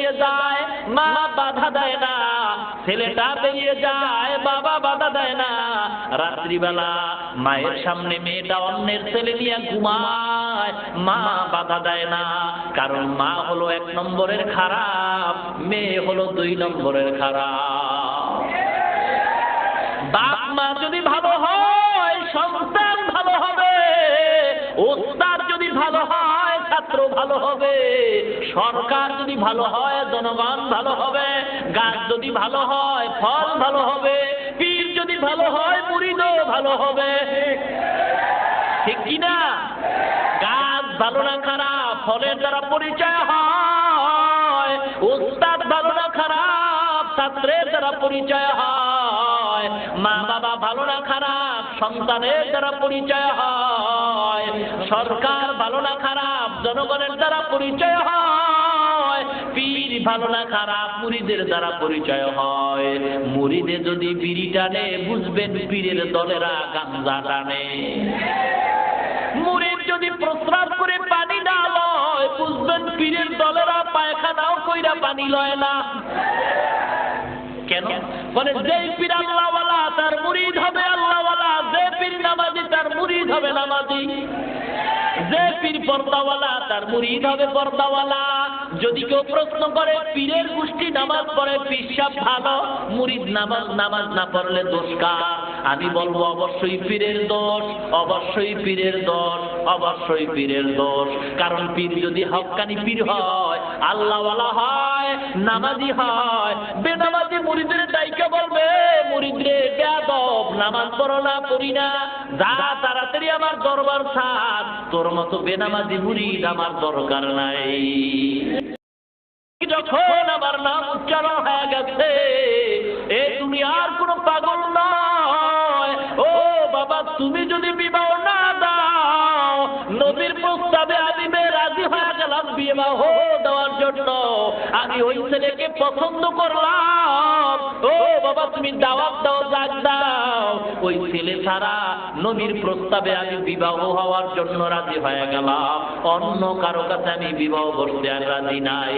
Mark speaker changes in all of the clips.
Speaker 1: বেরিয়ে যায়, মা বাধা দেয় না। ছেলেটা বেরিয়ে যায়, বাবা বাধা দেয় না। রাত্রিবেলা মায়ের সামনে মেয়েটা অন্যের ছেলে নিয়ে ঘুমায়, মা বাধা দেয় না। কারণ মা হলো 1 নম্বরের খারাপ, মেয়ে হলো 2 নম্বরের খারাপ। বাপ মা যদি ভালো হয় সন্তান ভালো হবে, ওস্তাদ যদি ভালো হয় ছাত্র ভালো হবে, সরকার যদি ভালো হয় জনগণ ভালো হবে, গাছ যদি ভালো হয় ফল ভালো হবে, পীর যদি ভালো হয় মুরিদও ভালো হবে। ঠিক কিনা? গাছ ভালো না খারাপ ফলের দ্বারা পরিচয় হয়, ওস্তাদ ভালো না খারাপ ছাত্রের দ্বারা পরিচয় হয়, মা বাবা ভালো না খারাপ সন্তানের দ্বারা পরিচয় হয়, সরকার ভালো না খারাপ জনগণের দ্বারা পরিচয় হয়, পীর ভালো না খারাপ মুরিদের দ্বারা পরিচয় হয়। মুরিদে যদি বিড়ি টানে বুঝবেন পীরের দলেরা গাঞ্জা টানে। মুরিদ যদি প্রস্রাব করে পানি না লয় বুঝবেন পীরের দলেরা পায়খানাও কইরা পানি লয় না। কেন? বলে যেই পীর আল্লাহওয়ালা তার মুরিদ হবে আল্লাহওয়ালা, যে পীর নামাজি তার মুরিদ হবে নামাজি, যে পীর পর্দাওয়ালা তার মুরিদ হবে পর্দাওয়ালা। যদি কেউ প্রশ্ন করে পীরের গোষ্ঠী নামাজ পড়ে পীর সাহেব ভালো, মুরিদ নামাজ না পড়লে দোষ কার? আমি বলবো অবশ্যই পীরের দোষ, অবশ্যই পীরের দোষ, অবশ্যই পীরের দোষ। কারণ পীর যদি হক্কানি পীর হয়, আল্লাহওয়ালা হয়, নামাজি হয়, বেনামাজি মুরিদের দায়িকা বলবে মুরিদ রে বেয়াদব, নামাজ পড়ো না পড়ি না, যা তাড়াতাড়ি আমার দরবার ছাড়, তোর মতো বেনামাজি মুরিদ আমার দরকার নাই। যখন আমার নাম উচ্চারণ হয়ে গেছে এ দুনিয়ার কোন পাগল নয়। ও বাবা তুমি যদি বিবাহ না দাও, নবীর প্রস্তাবে আমি রাজি হয়ে গেলাম বিবাহ দেওয়ার জন্য, আমি ওই ছেলেকে পছন্দ করলাম। ও বাবা তুমি দাওয়াত দাও, জাগ দাও, ওই ছেলে ছাড়া নবীর প্রস্তাবে আমি বিবাহ হওয়ার জন্য রাজি হয়ে গেলাম, অন্য কারো কাছে আমি বিবাহ করতে আর রাজি নাই।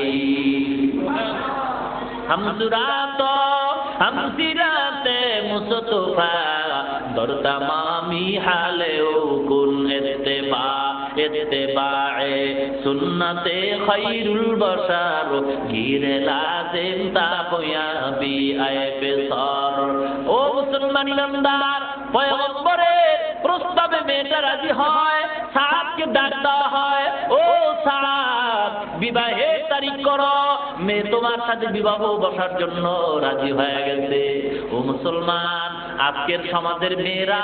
Speaker 1: হামসিরাতে মুস্তফা দরদামামি হালেও কুন ইত্তেবায়ে সুন্নতে খায়রুল বশর গিরে লাজিম তাকয়াবি আইফিসার। ও মুসলমান ইমানদার, পয়গম্বরের প্রস্তাবে মেয়েটা রাজি হয়, সাহাবকে ডাক দেওয়া হয়, ও সাহাব বিবাহের তারিখ করো, মেয়ে তোমার সাথে বিবাহ বসার জন্য রাজি হয়ে গেছে। ও মুসলমান, আজকের সমাজের মেয়েরা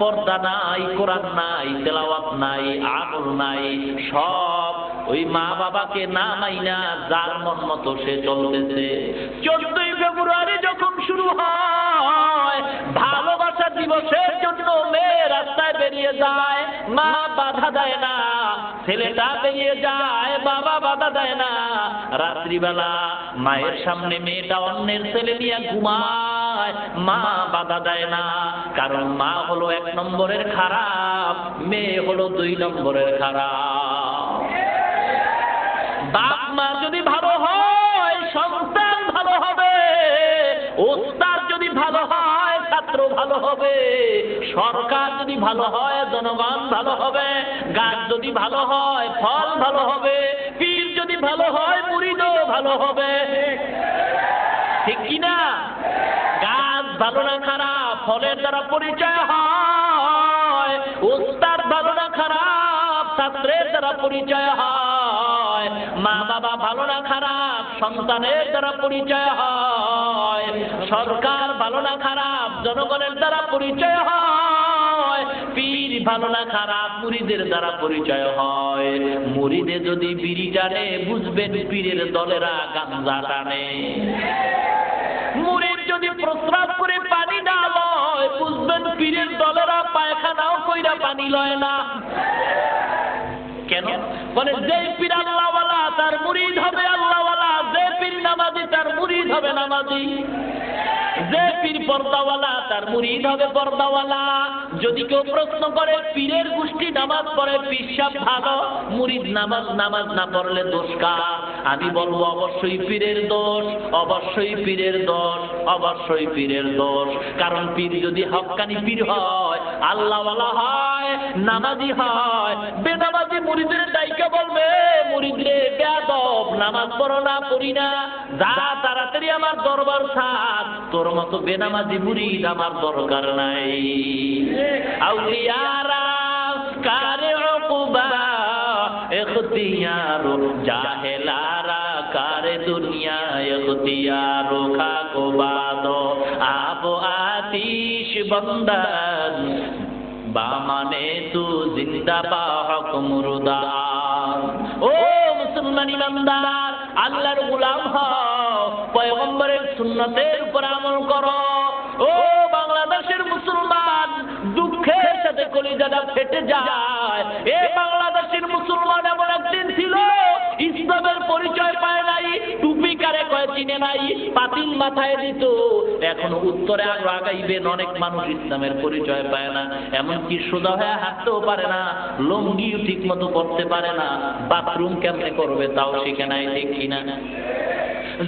Speaker 1: পর্দা নাই, কোরআন নাই, তেলাওয়াত নাই, আমল নাই, সব ওই মা বাবাকে না মাইনা যার মন মতো সে চলতেছে। 14ই ফেব্রুয়ারি যখন শুরু হয় ভালোবাসা দিবসের জন্য মেয়ে রাস্তায় বেরিয়ে যায়, মা বাধা দেয় না। ছেলেটা বেরিয়ে যায়, বাবা বাধা দেয় না। রাত্রিবেলা মায়ের সামনে মেয়েটা অন্যের ছেলে নিয়ে ঘুমায়, মা বাধা দেয় না। কারণ মা হলো 1 নম্বরের খারাপ, মেয়ে হলো 2 নম্বরের খারাপ। বাপ মা যদি ভালো হয় সন্তান ভালো হবে, ওস্তাদ যদি ভালো হয় ছাত্র ভালো হবে, সরকার যদি ভালো হয় জনগণ ভালো হবে, গাছ যদি ভালো হয় ফল ভালো হবে, পীর যদি ভালো হয় মুরিদও ভালো হবে। ঠিক কিনা? গাছ ভালো না খারাপ ফলের দ্বারা পরিচয় হয়, ওস্তাদ ভালো না খারাপ ছাত্রের দ্বারা পরিচয় হয়, মা বাবা ভালো না খারাপ সন্তানের দ্বারা পরিচয় হয়, সরকার ভালো না খারাপ জনগণের দ্বারা পরিচয় হয়, পীর ভালো না খারাপ মুরিদের দ্বারা পরিচয় হয়। মুরিদে যদি বিড়ি টানে বুঝবেন পীরের দলেরা গাঞ্জা টানে। মুরিদ যদি প্রস্রাব করে পানি না লয় বুঝবেন পীরের দলেরা পায়খানাও কইরা পানি লয় না। কেন? বলে যে পীর আল্লাহওয়ালা তার মুরিদ হবে আল্লাহওয়ালা, যে পীর নামাজি তার মুরিদ হবে নামাজি, যে পীর পর্দাওয়ালা তার মুরিদ হবে পর্দাওয়ালা। যদি কেউ প্রশ্ন করে পীরের গোষ্ঠী নামাজ পড়ে পীর সাহেব ভালো, মুরিদ নামাজ না পড়লে দোষ কার? আমি বলবো অবশ্যই পীরের দোষ, অবশ্যই পীরের দোষ, অবশ্যই পীরের দোষ। কারণ পীর যদি হক্কানি পীর হয়, আল্লাহওয়ালা হয়, নামাজি হয়, বেনামাজি মুরিদের দায়িকা বলবে, মুরিদরে বেয়াদব, নামাজ পড়ো না, পড়ি না, যা তাড়াতাড়ি আমার দরবার ছাড়, তোর মতো বেনামাজি মুরিদ আমার দরকার নাই। আউলিয়ারা কারে উকুবা ইখতিয়ার, জাহেলারা কারে দুনিয়া ইখতিয়ার, খাকো বাদো আব আতিশ বন্দন বামানে তু জিন্দা বা হক মুর্দা। ও মুসলমান ইমানদার, আল্লাহর গোলাম হও, পয়গম্বরের সুন্নতের উপর আমল করো। ও বাংলাদেশের মুসলমান, দুঃখের সাথে কলিজাটা ফেটে যায়। এ বাংলাদেশের মুসলমান এমন একদিন ছিল ইসলামের পরিচয় পায় নাই, টুপি কারে কয় চিনে নাই, পাতিল মাথায় দিত। এখন উত্তরে আরো আগাইবেন, অনেক মানুষ ইসলামের পরিচয় পায় না, এমনকি সোজা হয়ে হাঁটতেও পারে না, লুঙ্গিও ঠিক মতো পড়তে পারে না, বাথরুম কেমনে করবে তাও শিখে নাই, ঠিক কিনা?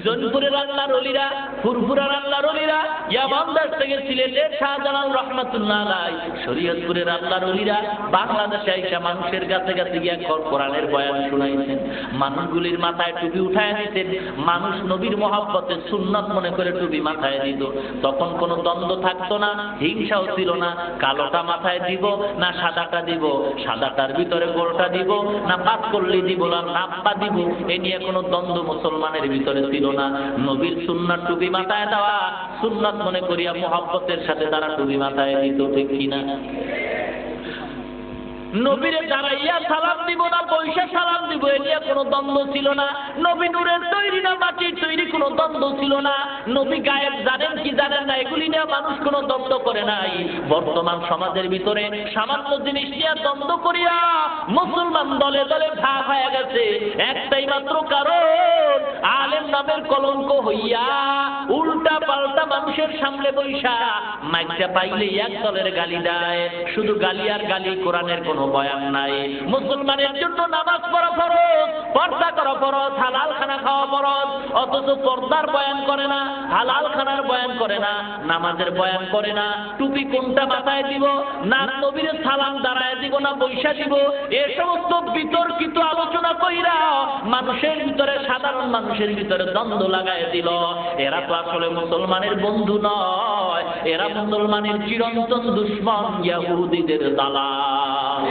Speaker 1: জৈনপুরের আল্লাহর ওলিরা, ফুরফুরার আল্লাহর ওলিরা, ইয়ামানদার থেকে সিলেটের শাহজালাল রহমাতুল্লাহ আলাইহি, শরীয়তপুরের আল্লাহর ওলিরা বাংলাদেশে আইসা মানুষের কাছে কাছে গিয়া কোরআনের বয়ান শুনাইছেন, মানুষগুলির মাথায় টুপি উঠায় দিতেন। মানুষ নবীর মহব্বতে সুন্নাত মনে করে টুপি মাথায় দিত। তখন কোনো দ্বন্দ্ব থাকতো না, হিংসাও ছিল না, কালোটা মাথায় দিব না সাদাটা দিব, সাদাটার ভিতরে গোলটা দিব না পাত করলি দিব না নাপ্পা দিব, এ নিয়ে কোনো দ্বন্দ্ব মুসলমানের ভিতরে ছিল না। নবীর সুন্নাত টুপি মাথায় দেওয়া সুন্নাত মনে করিয়া মুহাব্বতের সাথে তারা টুপি মাথায় দিত, ঠিক কিনা? নবীরে দাঁড়াইয়া সালাম দিব না পয়সা সালাম দিব, এ নিয়ে কোনো দ্বন্দ্ব ছিল না। নবী নূরের তৈরি না মাটির তৈরি, কোনো দ্বন্দ্ব ছিল না। নবী গায়েব জানেন কি জানেন না, এগুলি নিয়ে মানুষ কোনো দ্বন্দ্ব করে নাই। বর্তমান সমাজের ভিতরে সামান্য জিনিস নিয়ে দ্বন্দ্ব করিয়া মুসলমান দলে দলে ভাগ হয়ে গেছে, একটাই মাত্র কারণ, আলেম নামের কলঙ্ক হইয়া উল্টা পাল্টা মানুষের সামনে বৈশা মাইকটা পাইলে এক দলের গালি দেয়, শুধু গালি আর গালি, কোরআনের কোনো বয়ান নাই। মুসলমানের জন্য নামাজ পড়া ফরজ, পর্দা করা ফরজ, হালাল খানা খাওয়া ফরজ, অথচ পর্দার বয়ান করে না, হালাল খানার বয়ান করে না, নামাজের বয়ান করে না। টুপি কোনটা মাথায় দিব, না নবীর সালাম দাঁড়ায় দিব না বৈশা দিব, এ সমস্ত বিতর্কিত আলোচনা কইরা মানুষের ভিতরে, সাধারণ মানুষের ভিতরে দ্বন্দ্ব লাগায় দিল। এরা তো আসলে মুসলমানের বন্ধু নয়, এরা মুসলমানের চিরন্তন দুশমন, ইহুদিদের দালাল।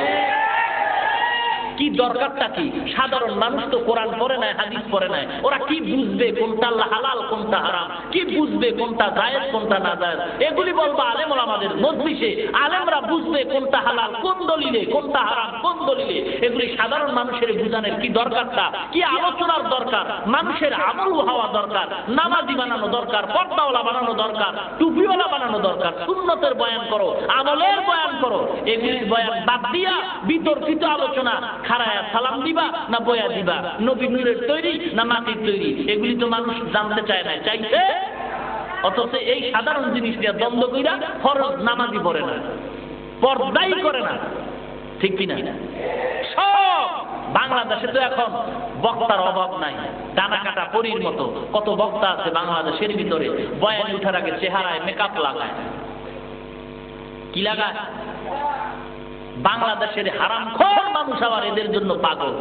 Speaker 1: কি দরকারটা কি? সাধারণ মানুষ তো কোরআন পড়ে নাই, হাদিস পড়ে নাই, ওরা কি বুঝবে কোনটা হালাল কোনটা হারাম, কি বুঝবে কোনটা জায়েজ কোনটা না জায়েজ? এগুলি বলবো আলেম ওলামাদের মজলিসে, আলেমরা বুঝবে কোনটা হালাল কোন দলিলে, কোনটা হারাম কোন দলিলে। এগুলি সাধারণ মানুষের বুঝানোর কি দরকারটা, কি আলোচনার দরকার? মানুষের আমল হওয়া দরকার, নামাজি বানানো দরকার, পর্দাওয়ালা বানানো দরকার, টুপিওয়ালা বানানো দরকার। সুন্নতের বয়ান করো, আমলের বয়ান করো, এগুলির বয়ান বাদ দিয়া বিতর্কিত আলোচনা, খাড়ায়া সালাম দিবা না বয়া দিবা, নবী নূরের তৈরি না মাটির তৈরি, এগুলি তো মানুষ জানতে চায় না, চাইছে। অথচ এই সাধারণ জিনিস নিয়ে দ্বন্দ্ব কইরা ফরজ নামাজি পড়ে না, পর্দাই করে না, ঠিক কিনা? সব বাংলাদেশে তো এখন বক্তার অভাব নাই, ডানা কাটা পরীর মতো কত বক্তা আছে বাংলাদেশের ভিতরে। বয়ান উঠার আগে চেহারায় মেকআপ লাগায়, কি লাগায়? বাংলাদেশের হারামখোর মানুষ আবার এদের জন্য পাগল।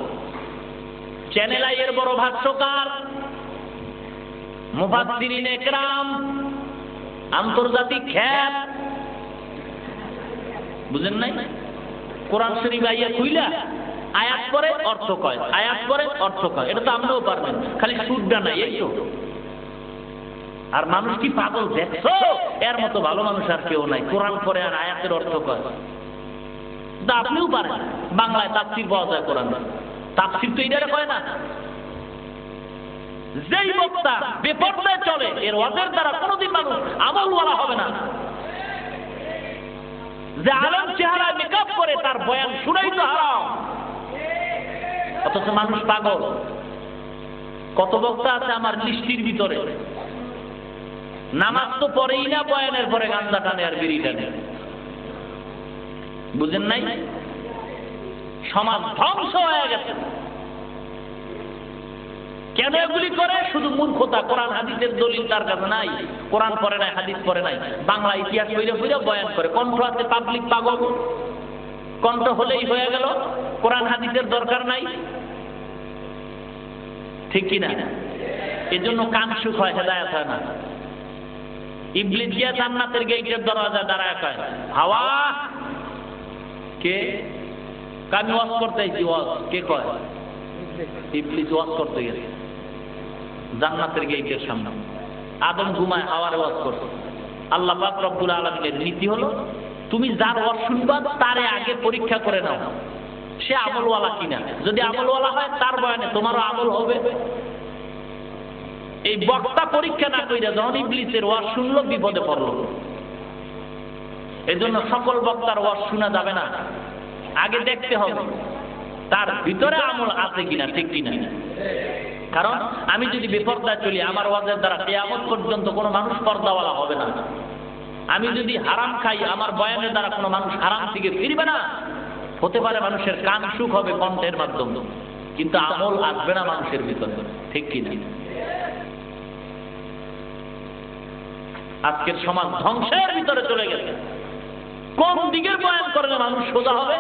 Speaker 1: চ্যানেল আই এর বড় ভাষ্যকার, মুফাসসিরিন একরাম, আন্তর্জাতিক খ্যাত, বুঝেন নাই? কোরআন শরীফ আইয়া খুইলা আয়াত পরে অর্থ কয়, আয়াত পরে অর্থ কয়, এটা তো আমরাও পারবেন, খালি সুরটা নাই, এই তো। আর মানুষ কি পাগল দেখছো? এর মতো ভালো মানুষ আর কেউ নাই, কোরআন পরে আর আয়াতের অর্থ কয়। আপনিও পারেন, বাংলায় তাফসীর পাওয়া যায় কোরআন, তাফসীর তো এইটা কয় না। যেই বক্তা বেপরদায় চলে, এর ওয়াজের দ্বারা কোনোদিন মানুষ আমলওয়ালা হবে না। যে আলেম চেহারায় মেকআপ করে তার বয়ান শুনাই তো হারাম, অথচ মানুষ পাগল। কত বক্তা আছে আমার লিস্টির ভিতরে, নামাজ তো পড়েই না, বয়ানের পরে গান্দা টানে আর বিড়ি টানে। বুঝেন নাই? সমাজ ধ্বংস হয়ে গেছে। কেন এগুলি করে? শুধু মূর্খতা। কোরআন হাদিসের দলিল তার কাছে নাই, কোরআন পড়ে নাই, হাদিস পড়ে নাই, বাংলা ইতিহাস বইরে বইরে বয়ান করে। কণ্ঠ আছে, পাবলিক পাগল, কণ্ঠ হলেই হয়ে গেল, কোরআন হাদিসের দরকার নাই, ঠিক কিনা? এজন্য কান সুখ হয়, হেদায়েত হয় না। ইবলিস গিয়া জান্নাতের গেটের দরজা দাঁড়ায় কয়, হাওয়া কে? আমি ওয়াজ করতে আইছি। ওয়াজ কে কয়? ইবলিস ওয়াজ করতে গেছে জান্নাতের গেটের সামনে। আদম ঘুমায়, হাওয়ার ওয়াজ করছে। আল্লাহ পাক রব্বুল আলামিনের নীতি হলো, তুমি যার ওয়াজ শুনবা তারে আগে পরীক্ষা করে নাও সে আমলওয়ালা কিনা। যদি আমলওয়ালা হয় তার বয়ানে তোমারও আমল হবে। এই বক্তা পরীক্ষা না কইরা যখন ইবলিসের ওয়াজ শুনলো, বিপদে পড়লো। এজন্য সকল বক্তার ওয়াজ শোনা যাবে না, আগে দেখতে হবে তার ভিতরে আমল আছে কিনা, ঠিক কিনা। কারণ আমি যদি বেপরদায় চলি, আমার ওয়াজের দ্বারা কিয়ামত পর্যন্ত কোনো মানুষ পর্দাওয়ালা হবে না। আমি যদি হারাম খাই, আমার বয়ানের দ্বারা কোনো মানুষ হারাম থেকে ফিরবে না। হতে পারে মানুষের কান সুখ হবে কণ্ঠের মাধ্যমে, কিন্তু আমল আসবে না মানুষের ভিতরে, ঠিক কিনা। আজকের সমাজ ধ্বংসের ভিতরে চলে গেছে। কোন দিকের বয়ান করলে মানুষ সোজা হবে?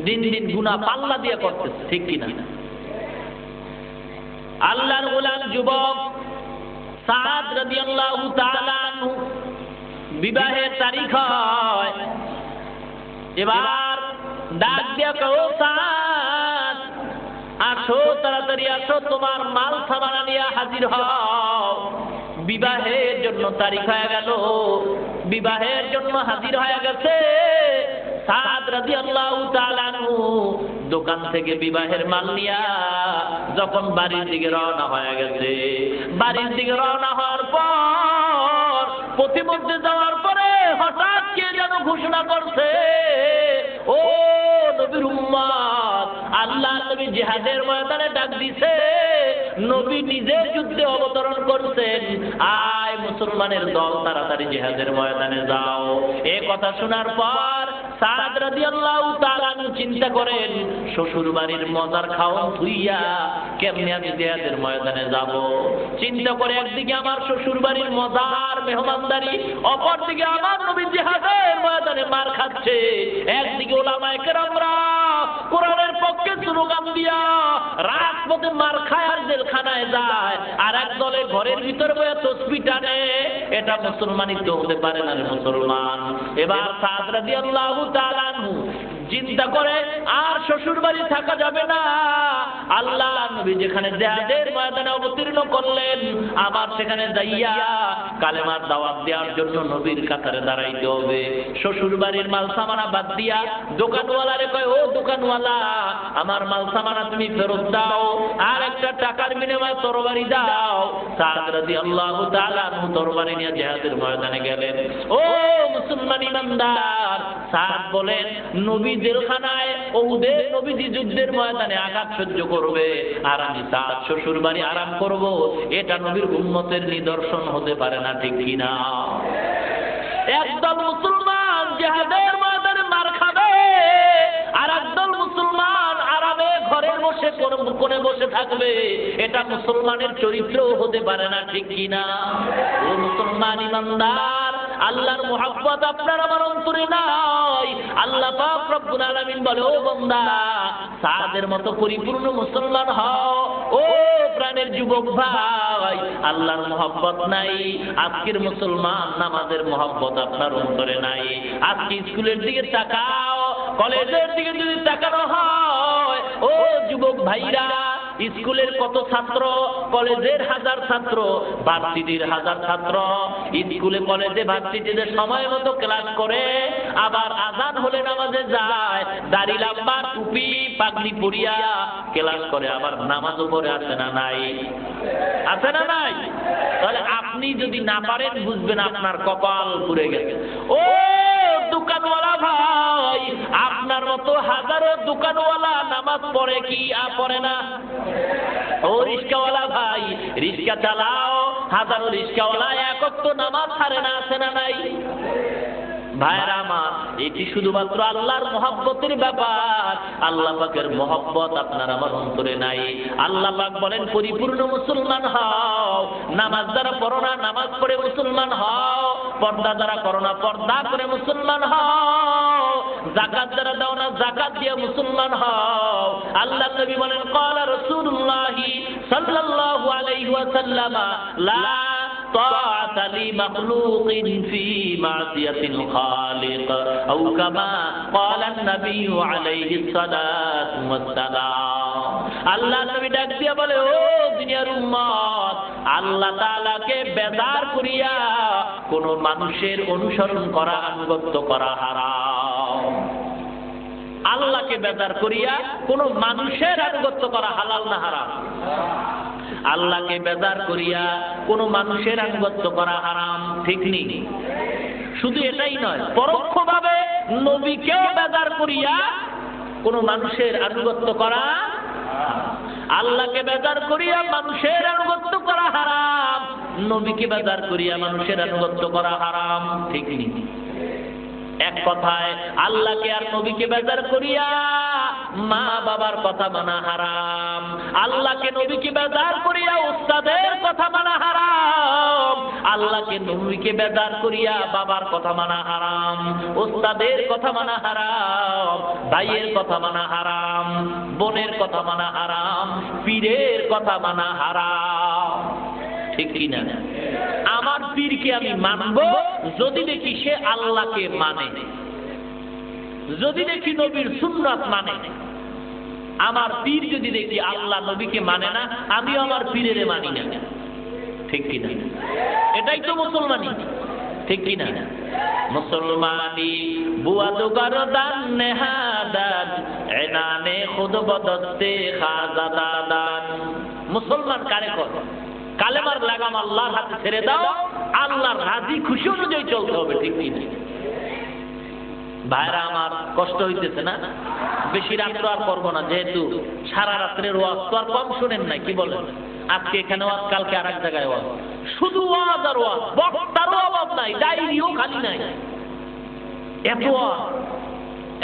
Speaker 1: দিন দিন গুনাহ পাল্লা দিয়ে করতেছে, ঠিক কিনা। আল্লাহর গোলাম যুবক সাদ রাদিয়াল্লাহু তাআলা আনহু বিবাহের তারিখ হয়। এবার ডাক দিয়া কও, সাদ আসো, তাড়াতাড়ি আসো, তোমার মাল সামানা নিয়ে হাজির হও। বিবাহের জন্য তারিখ হয়ে গেল, বিবাহের জন্য হাজির হয়ে গেছে। সাদ রাদিয়াল্লাহু তাআলা আনহু দোকান থেকে বিবাহের মাল নিয়া যখন বাড়ির দিকে রওনা হয়ে গেছে, বাড়ির দিকে রওনা হওয়ার পর প্রতিমধ্যে যাওয়ার পরে হঠাৎ কে যেন ঘোষণা করছে, ও নবীর উম্মত, আল্লাহ নবী জিহাদের ময়দানে ডাক দিছে, নবী নিজে যুদ্ধে অবতরণ করছেন, আয় মুসলমানের দল তাড়াতাড়ি জিহাদের ময়দানে যাও। এই কথা শোনার পর সাদ রাদিয়াল্লাহু তাআলা চিন্তা করেন, শ্বশুর বাড়ির মজার খাওয়া ধুইয়া কেমনে আমি জিহাদের ময়দানে যাব। চিন্তা করে একদিকে আমার শ্বশুর বাড়ির মজার মেহমানদারি, অপরদিকে আমার নবী জিহাদের ময়দানে মার খাচ্ছে। একদিকে উলামায়ে কেরামরা কোরআনের পক্ষে স্লোগান দিয়া রাজপথে মার খায় আর জেলখানায় যায়, আর এক দলে ঘরের ভিতরে বসে তসবিহ টানে। এটা মুসলমানই তো হতে পারে না রে মুসলমান। এবার সাদ রাদিয়াল্লাহু তাআলা আনহু চিন্তা করে আর শ্বশুর বাড়ি থাকা যাবে না। আল্লাহ নবী যেখানে জিহাদের ময়দানে অবতীর্ণ করলেন, আবার সেখানে যাইয়া কালেমার দাওয়াত দেওয়ার জন্য নবীর কাতারে দাঁড়াইতে হবে। শ্বশুর বাড়ির মাল সামানা বাদ দিয়া দোকানওয়ালারে কয়, ও দোকানওয়ালা, আমার মাল সামানা তুমি ফেরত দাও, আর একটা টাকার বিনিময়ে তরবারি দাও। সাদ রাদিয়াল্লাহু তাআলা আনহু তরবারি নিয়ে জিহাদের ময়দানে গেলেন। ও মুসলমান ইমানদার, সাদ বলেন, নবী জেলখানায়, ওহুদের নবীজি যুদ্ধের ময়দানে আঘাত সহ্য করবে, আর আমি তার শ্বশুর বাড়ি আরাম করব, এটা নবীর উম্মতের নিদর্শন হতে পারে না, ঠিক কিনা। একদল মুসলমান জিহাদের ময়দানে মার খাবে, আর একদল মুসলমান আরামে ঘরে বসে কোণে বসে থাকবে, এটা মুসলমানের চরিত্র হতে পারে না, ঠিক কিনা। ও মুসলমান ইমানদার, আল্লাহর মুহাব্বত আপনার আমার অন্তরে নাই। আল্লাহ পাক রব্বুল আলামিন বলে, ও বান্দা, সাদের মতো পরিপূর্ণ মুসলমান হও। ও প্রাণের যুবক ভাই, আল্লাহর মুহাব্বত নাই, আজকের মুসলমান নামাজের মুহাব্বত আপনার অন্তরে নাই। আজকে স্কুলের দিকে তাকাও, কলেজের দিকে যদি তাকানো হয়, ও যুবক ভাইরা, স্কুলের কত ছাত্র, কলেজের হাজার ছাত্র, ভার্সিটির হাজার ছাত্র, স্কুলে কলেজে ভার্সিটিতে সময় মতো ক্লাস করে, আবার আজান হলে নামাজে যায়, দাড়ি লম্বা, টুপি পাগড়ি পরিয়া ক্লাস করে, আবার নামাজও পড়ে, আছে না নাই? আছে না নাই? তাহলে আপনি যদি না পারেন, বুঝবেন আপনার কপাল পুড়ে গেছে। ও দোকানওয়ালা ভাই, আপনার মতো হাজারো দোকানওয়ালা নামাজ পড়ে কি পড়ে না? ও রিস্কাওয়ালা ভাই, রিস্কা চালাও, হাজারো রিস্কাওয়ালা এক ওয়াক্ত নামাজ ছাড়ে না, আছে না নাই? ভাইরা আমার, এটি শুধুমাত্র আল্লাহর মহব্বতের ব্যাপার। আল্লাহ পাকের মহব্বত আপনার আমার অন্তরে নাই। আল্লাহ পাক বলেন পরিপূর্ণ মুসলমান হও, নামাজ যারা পড়ো না নামাজ পড়ে মুসলমান হও, পর্দা যারা করো না পর্দা করে মুসলমান হও, যাকাত যারা দাও না যাকাত দিয়ে মুসলমান হও। আল্লাহ নবী বলেন ক্বালা রাসূলুল্লাহ সাল্লাল্লাহু আলাইহি ওয়াসাল্লাম লা طاعة لمخلوق في معصية الخالق أو كما قال النبي عليه الصلاة والسلام। আল্লাহ নবী ডাক দিয়া বলে, ও দুনিয়ার উম্মত, আল্লাহ তাআলাকে বেজার করিয়া কোন মানুষের অনুসরণ করা আনুগত্য করা হারাম। আল্লাহকে বেজার করিয়া কোন মানুষের আনুগত্য করা হালাল না হারাম? আল্লাহকে বেজার করিয়া কোন মানুষের আনুগত্য করা হারাম, ঠিক নেই? শুধু এটাই নয়, পরোক্ষভাবে নবীকেও বেজার করিয়া কোন মানুষের আনুগত্য করা, আল্লাহকে বেজার করিয়া মানুষের আনুগত্য করা হারাম, নবীকে বেজার করিয়া মানুষের আনুগত্য করা হারাম, ঠিক নেই? এক কথায় আল্লাহকে আর নবীকে বেজার করিয়া মা বাবার কথা মানা হারাম, আল্লাহকে নবীকে বেজার করিয়া উস্তাদের কথা মানা হারাম, আল্লাহকে নবীকে বেজার করিয়া বাবার কথা মানা হারাম, উস্তাদের কথা মানা হারাম, ভাইয়ের কথা মানা হারাম, বোনের কথা মানা হারাম, পীরের কথা মানা হারাম, ঠিক কিনা? আমার পীরকে আমি মানব যদি দেখি সে আল্লাহকে মানে, যদি দেখি নবীর সুন্নাত মানে। আমার পীর যদি দেখি আল্লাহ নবীকে মানে না, আমিও আমার পীরের মানি না, ঠিক কিনা? এটাই তো মুসলমানি, ঠিক কিনা? মুসলমানি বুয়া তো গরদান নেহাদান এনানে খুদ বদতে খাজাদান। মুসলমান কারে কর? কালেমার লাগাম আল্লাহর হাতে ছেড়ে দাও, আল্লাহর রাজি খুশি অনুযায়ী চলতে হবে, ঠিক কিনা? ভাইরা আমার, কষ্ট হইতেছে না? বেশি রাত্র আর করবো না, যেহেতু সারা রাত্রের ওয়াজ তো আর কম শুনেন নাই, কি বলেন? আজকে এখানে ওয়াজ, কালকে আর এক জায়গায় ওয়াজ, শুধু ওয়াজ আর ওয়াজ, বক্তারও অভাব নাই, ডায়েরিও খালি নাই, এত ওয়াজ।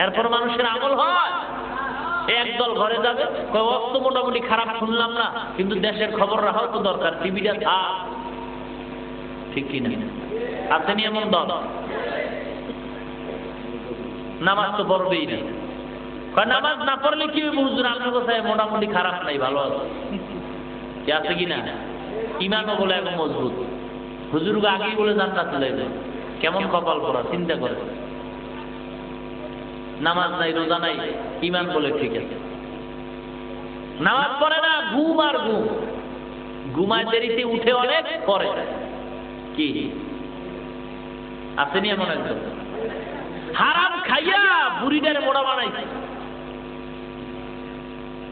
Speaker 1: এরপর মানুষের আমল হয়। একদল ঘরে যাবে, ওয়াজ তো মোটামুটি খারাপ শুনলাম না, কিন্তু দেশের খবর রাখাও তো দরকার, টিভিটা থাক, ঠিক কিনা? আসেনি এমন দল? নামাজ তো পড়বেই না, নামাজ না পড়লে কি বুঝুন? আপনার কোথায় মোটামুটি খারাপ নাই, ভালো আছে, কি আছে কিনা? ইমানও বলে এখন মজবুত, হুজুরকে আগেই বলে জান্নাত চলে যায়, কেমন কপাল পড়া, চিন্তা করে। নামাজ নাই, রোজা নাই, ইমান বলে ঠিক আছে, নামাজ পড়ে না, ঘুম আর ঘুম, ঘুমায় দেরিতে উঠে অনেক পরে, কি আসেনি এমন একজন? হারাম খাইয়া বুড়িটারে মোড়া বানাইছে,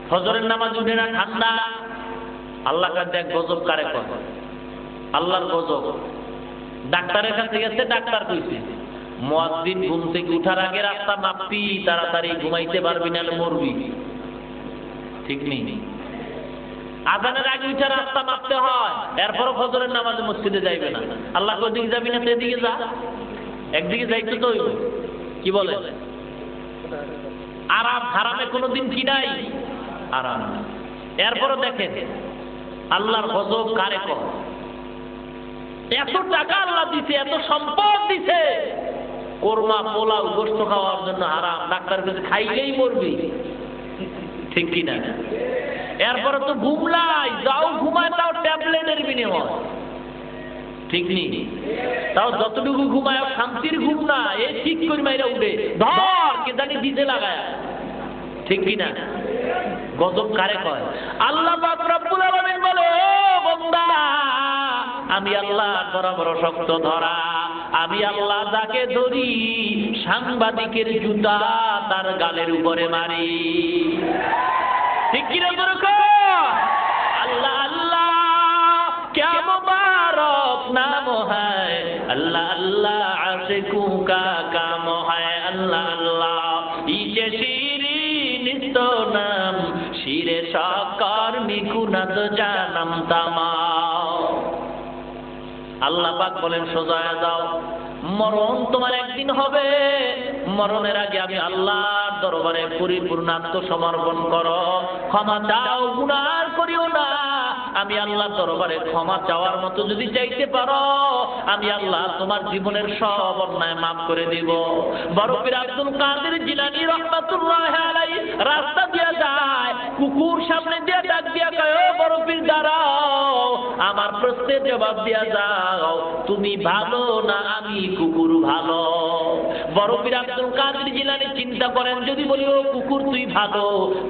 Speaker 1: ফজরের নামাজ উঠে না, ঠান্ডা। আল্লাহ কাছে এক গজব কারে কর, আল্লাহর গজব। ডাক্তারের কাছে গেছে, ডাক্তার কইছে মুয়াজ্জিন ঘুম থেকে উঠার আগে রাস্তা মাপবি, তাড়াতাড়ি ঘুমাইতে পারবি না, মরবি, ঠিক নেই? আজানের আগে উঠে রাস্তা মাপতে হয়, এরপর ফজরের নামাজে মসজিদে যাইবে না। আল্লাহ ওদিকে যাবি না, সেদিকে যা, একদিকে যাইতে তো হইব, কি বলে? আরাম হারামে কোনোদিন কি নাই? আরাম। এরপরও দেখেন আল্লাহর গজব কারে কর। এত টাকা আল্লাহ দিছে, এত সম্পদ দিছে, কোরমা পোলাও গোশত খাওয়ার জন্য হারাম, ডাক্তার কাছে খাইলেই মরবি, ঠিক কিনা? এরপরে তো ঘুমলাই, যাও ঘুমায়, তাও ট্যাবলেটের বিনিময়, ঠিক নেই? তাও যতটুকু ঘুমায় শান্তির ঘুম না, এ ঠিক করে মাইরা উঠে ধর কে জানি দিতে লাগায়, ঠিক কিনা? গজব কারে কয়? আল্লাহ পাক রব্বুল আলামিন বলে, ও বান্দা, আমি আল্লাহ বড় বড় শক্ত ধরা, আমি আল্লাহ যাকে ধরি সাংবাদিকের জুতা তার গালের উপরে মারি, ঠিক কিনা? আল্লাহ আল্লাহ क्या मुबारक नाम है, अल्लाह अल्लाह आशिकों का काम है, अल्लाह अल्लाह इचे शिरी निस्तो नाम शिरे साकार निकुनाद जानम तामाम। আল্লাহ পাক বলেন সোজা যাও, মরণ তোমার একদিন হবে, মরণের আগে আমি আল্লাহর দরবারে পরিপূর্ণ আত্মসমর্পণ করো, ক্ষমা চাও, গুনাহ করিও না। আমি আল্লাহর দরবারে ক্ষমা চাওয়ার মতো যদি চাইতে পারো, আমি আল্লাহ তোমার জীবনের সব অন্যায় মাফ করে দিব। বড় পীর আব্দুল কাদের জিলানী রাহমাতুল্লাহ আলাইহি রাস্তা দিয়া যায়, কুকুর সামনে দিয়ে ডাক দিয়া কয়, ও বড় পীর দাঁড়াও, আমার প্রশ্নের জবাব দিয়া যাও, তুমি ভালো না আমি কুকুর ভালো? বড় পীর আব্দুল কাদের জিলানী চিন্তা করেন, যদি বলি ও কুকুর তুই ভালো,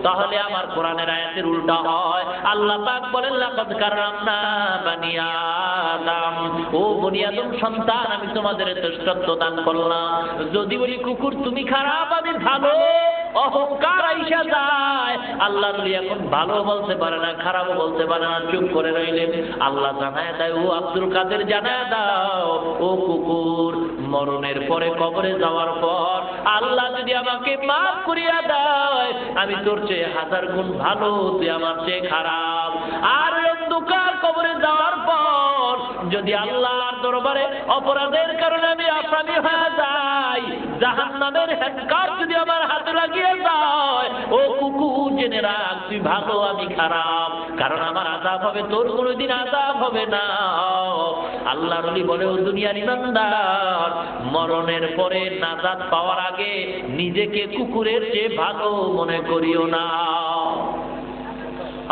Speaker 1: তাহলে আমার কোরআনের আয়াতের উল্টা হয়। আল্লাহ পাক বলেন, লাকাদ কাররামনা বানি আদম, ও বনি আদম সন্তান, আমি তোমাদের শ্রেষ্ঠত্ব দান করলাম। যদি বলি কুকুর তুমি খারাপ আমি ভালো, অহংকার আইসা যায়। আল্লাহ নবী এখন ভালো বলতে পারে না, খারাপও বলতে পারে না, চুপ করে রইলেন। আল্লাহ জানায় দেয়, ও আব্দুল কাদের জানায় দাও, ও কুকুর, মরণের পরে কবরে যাওয়ার পর আল্লাহ যদি আমাকে মাফ করিয়া দেয়, আমি তোর চেয়ে 1000 গুণ ভালো, তুই আমার চেয়ে খারাপ। আর অন্ধকার কবরে যাওয়ার পর যদি আল্লাহর দরবারে অপরাধের কারণে আমি আসামি হয়ে যাই, জাহান্নামের হ্যান্ডকার যদি আমার হাতে লাগিয়ে যায়, ও কুকুর জেনে রাখ, তুই ভালো আমি খারাপ, কারণ আমার আযাব হবে, তোর কোনোদিন আযাব হবে না। আল্লাহর ওলি বলে, ও দুনিয়ার ইমানদার, মরণের পরে নাজাত পাওয়ার আগে নিজেকে কুকুরের চেয়ে ভালো মনে করিও না।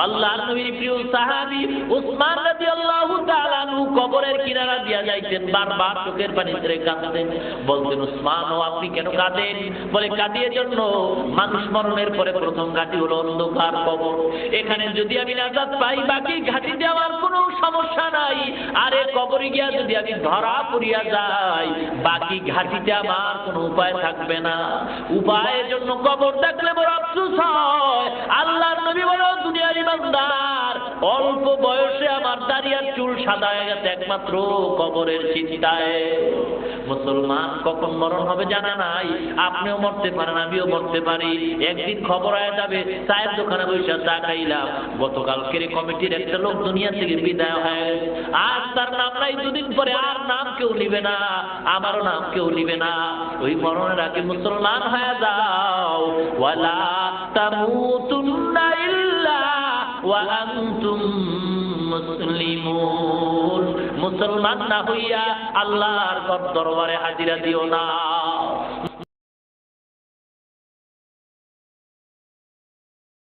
Speaker 1: আল্লাহর নবীর প্রিয় সাহাবী উসমান রাদিয়াল্লাহু তাআলা আনহু কবরের কিনারা দিয়া যাইতেন, বারবার চোখের পানি ছেড়ে কাঁদতেন। বলতেন, উসমান ও আপনি কেন কাঁদেন? বলে, কাঁদি এজন্য, মানুষ মরণের পরে প্রথম ঘাটি হলো অন্ধকার কবর। এখানে যদি আমি নাজাত পাই, বাকি ঘাটিতে আমার কোনো সমস্যা নাই। আরে কবরে গিয়া যদি আমি ধরা পড়িয়া যাই, বাকি ঘাটিতে আমার কোনো উপায় থাকবে না। উপায়ের জন্য কবর দেখলে বড় আফসোস হয়। আল্লাহর নবী বলে, দুনিয়ার ইমানদার, অল্প বয়সে আমার দাড়িয়ার চুল সাদা হয়ে গেছে একমাত্র কবরের চিন্তায়। মুসলমান কখন মরণ হবে জানা নাই, আপনিও মরতে পারেন, আমিও মরতে পারি। একদিন খবর হয়ে যাবে, চায়ের দোকানে বসে চা খাইলাম, গতকালকের কমিটির একটা লোক দুনিয়া থেকে বিদায় হয়, আর তার নাম নাই, দুদিন পরে আর নাম কেউ নিবে না, আমারও নাম কেউ নিবে না। ওই মরণের আগে মুসলমান হয়ে যাও। ওয়ালা তামুতুন্না ইল্লা ওয়া আনতুম মুসলিমুন, মুসলমান না হইয়া আল্লাহর দরবারে হাজিরা দিও না।